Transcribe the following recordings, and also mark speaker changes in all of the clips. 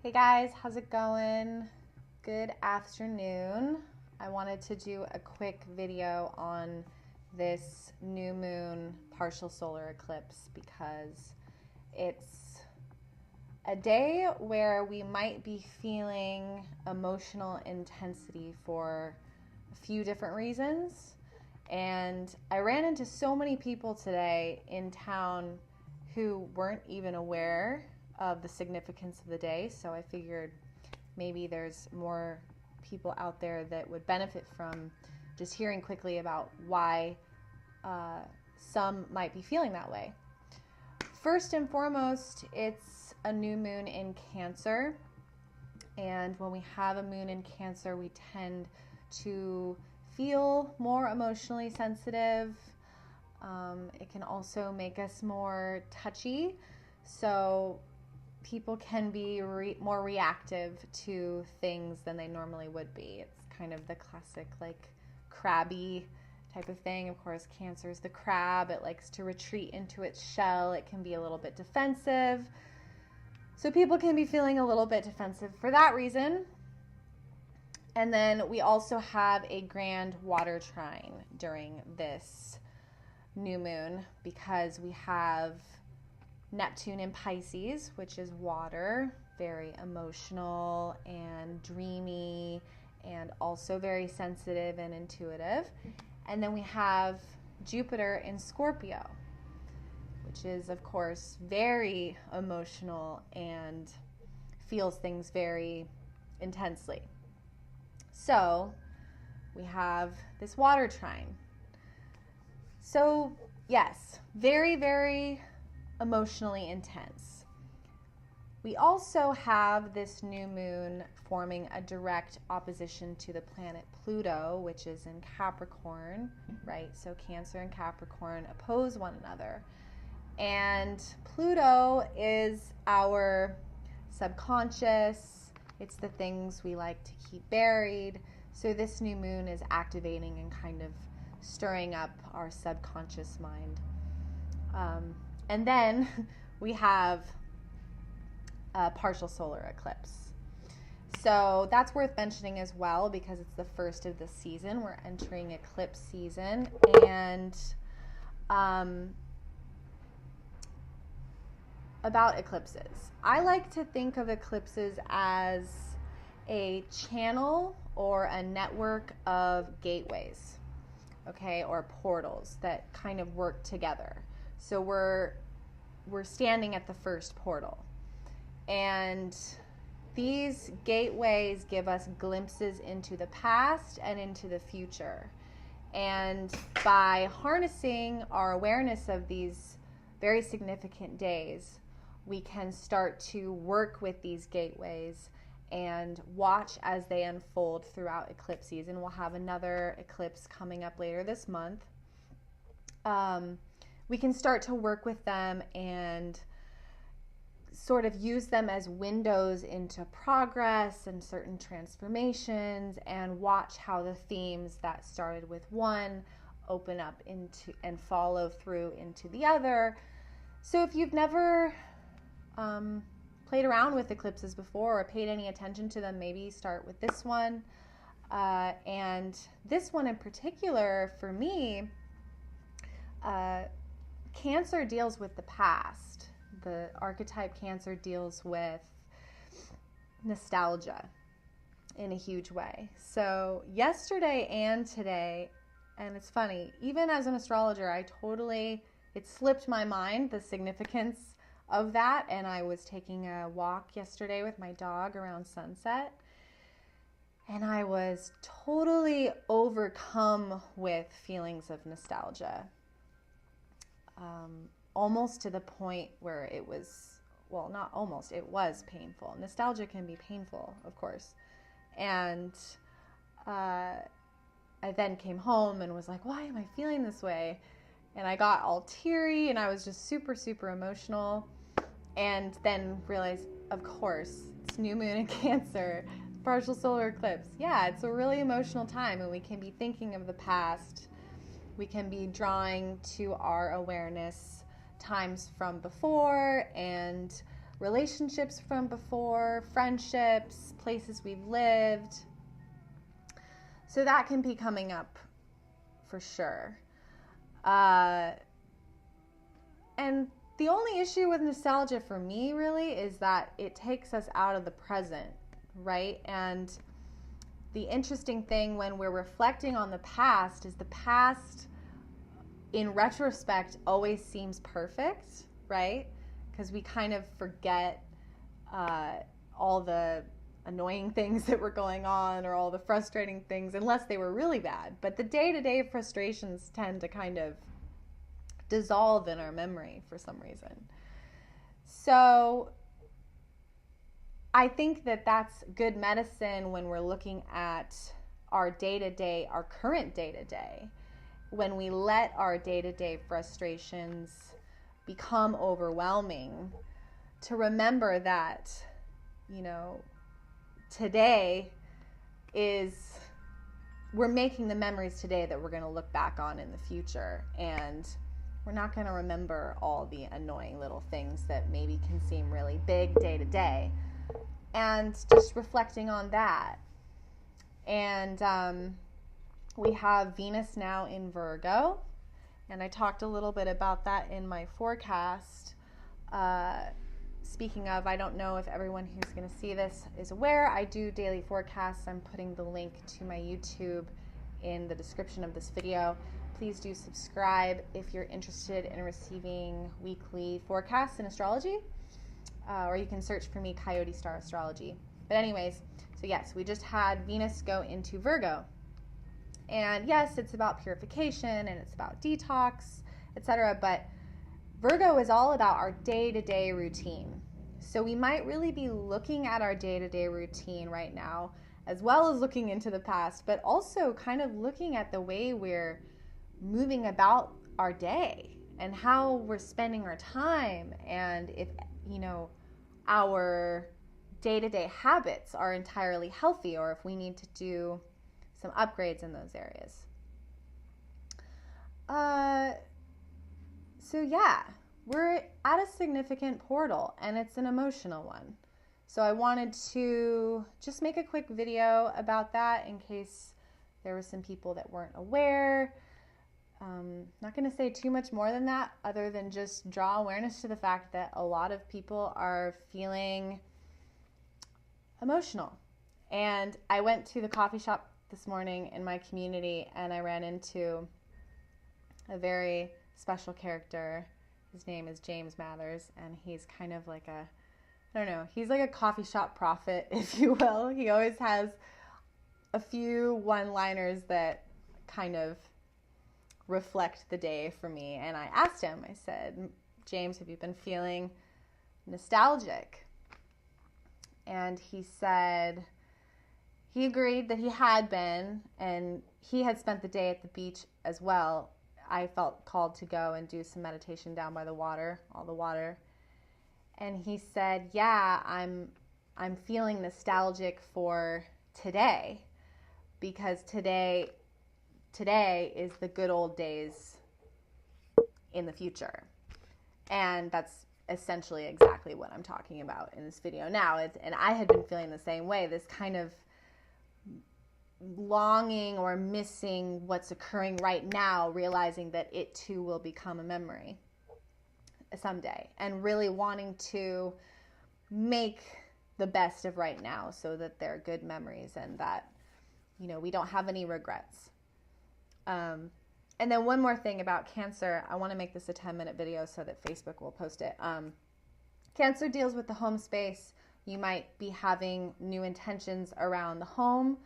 Speaker 1: Hey guys, how's it going? Good afternoon. I wanted to do a quick video on this new moon partial solar eclipse because it's a day where we might be feeling emotional intensity for a few different reasons. And I ran into so many people today in town who weren't even aware of the significance of the day, so I figured maybe there's more people out there that would benefit from just hearing quickly about why some might be feeling that way. First and foremost, it's a new moon in Cancer, and when we have a moon in Cancer, we tend to feel more emotionally sensitive. It can also make us more touchy, so people can be more reactive to things than they normally would be. It's kind of the classic crabby type of thing. Of course, Cancer is the crab. It likes to retreat into its shell. It can be a little bit defensive. So people can be feeling a little bit defensive for that reason. And then we also have a grand water trine during this new moon because we have Neptune in Pisces, which is water, very emotional and dreamy and also very sensitive and intuitive. And then we have Jupiter in Scorpio, which is, of course, very emotional and feels things very intensely. So we have this water trine. So yes, very, very emotionally intense. We also have this new moon forming a direct opposition to the planet Pluto, which is in Capricorn, right? So Cancer and Capricorn oppose one another. And Pluto is our subconscious. It's the things we like to keep buried. So this new moon is activating and kind of stirring up our subconscious mind. And then we have a partial solar eclipse. So that's worth mentioning as well because it's the first of the season. We're entering eclipse season. And about eclipses, I like to think of eclipses as a channel or a network of gateways, okay, or portals that kind of work together. So we're standing at the first portal, and these gateways give us glimpses into the past and into the future. And by harnessing our awareness of these very significant days, we can start to work with these gateways and watch as they unfold throughout eclipse season. We'll have another eclipse coming up later this month. We can start to work with them and sort of use them as windows into progress and certain transformations, and watch how the themes that started with one open up into and follow through into the other. So if you've never played around with eclipses before or paid any attention to them, maybe start with this one. And this one in particular, for me, Cancer deals with the past. The archetype Cancer deals with nostalgia in a huge way. So yesterday and today, and it's funny, even as an astrologer, it slipped my mind the significance of that, and I was taking a walk yesterday with my dog around sunset, and I was totally overcome with feelings of nostalgia. Almost to the point where it was, well, not almost, it was painful. Nostalgia can be painful, of course. And I then came home and was like, why am I feeling this way? And I got all teary and I was just super, super emotional. And then realized, of course, it's new moon in Cancer, partial solar eclipse. Yeah, it's a really emotional time, and we can be thinking of the past. We can be drawing to our awareness times from before and relationships from before, friendships, places we've lived. So that can be coming up for sure. And the only issue with nostalgia for me really is that it takes us out of the present, right? And the interesting thing when we're reflecting on the past is the past in retrospect always seems perfect, right? Because we kind of forget all the annoying things that were going on or all the frustrating things, unless they were really bad. But the day-to-day frustrations tend to kind of dissolve in our memory for some reason. So I think that that's good medicine when we're looking at our day-to-day, our current day-to-day, when we let our day-to-day frustrations become overwhelming, to remember that, you know, today we're making the memories today that we're going to look back on in the future, and we're not going to remember all the annoying little things that maybe can seem really big day to day, and just reflecting on that. And we have Venus now in Virgo, and I talked a little bit about that in my forecast. Speaking of, I don't know if everyone who's going to see this is aware, I do daily forecasts. I'm putting the link to my YouTube in the description of this video. Please do subscribe if you're interested in receiving weekly forecasts in astrology, or you can search for me, Coyote Star Astrology. But anyways, so yes, we just had Venus go into Virgo. And yes, it's about purification and it's about detox, etc. But Virgo is all about our day-to-day routine. So we might really be looking at our day-to-day routine right now, as well as looking into the past, but also kind of looking at the way we're moving about our day and how we're spending our time, and if, you know, our day-to-day habits are entirely healthy, or if we need to do some upgrades in those areas. So yeah, we're at a significant portal, and it's an emotional one. So I wanted to just make a quick video about that in case there were some people that weren't aware. Not going to say too much more than that, other than just draw awareness to the fact that a lot of people are feeling emotional. And I went to the coffee shop this morning in my community, and I ran into a very special character. His name is James Mathers, and he's kind of like I don't know, he's like a coffee shop prophet, if you will. He always has a few one-liners that kind of reflect the day for me. And I asked him, I said, James, have you been feeling nostalgic? And he said he agreed that he had been, and he had spent the day at the beach as well. I felt called to go and do some meditation down by the water, all the water. And he said, yeah, I'm feeling nostalgic for today, because today is the good old days in the future. And that's essentially exactly what I'm talking about in this video now. And I had been feeling the same way, this kind of longing or missing what's occurring right now, realizing that it too will become a memory someday, and really wanting to make the best of right now so that they're good memories and that, you know, we don't have any regrets. And then one more thing about Cancer. I want to make this a 10-minute video so that Facebook will post it. Cancer deals with the home space. You might be having new intentions around the home.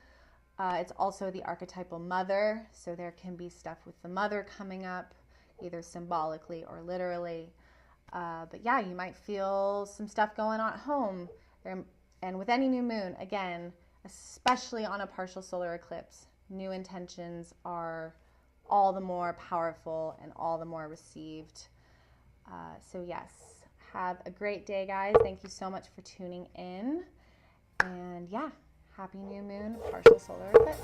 Speaker 1: It's also the archetypal mother, so there can be stuff with the mother coming up, either symbolically or literally. But yeah, you might feel some stuff going on at home. And with any new moon, again, especially on a partial solar eclipse, new intentions are all the more powerful and all the more received. So yes, have a great day, guys. Thank you so much for tuning in. And yeah, happy new moon, partial solar eclipse.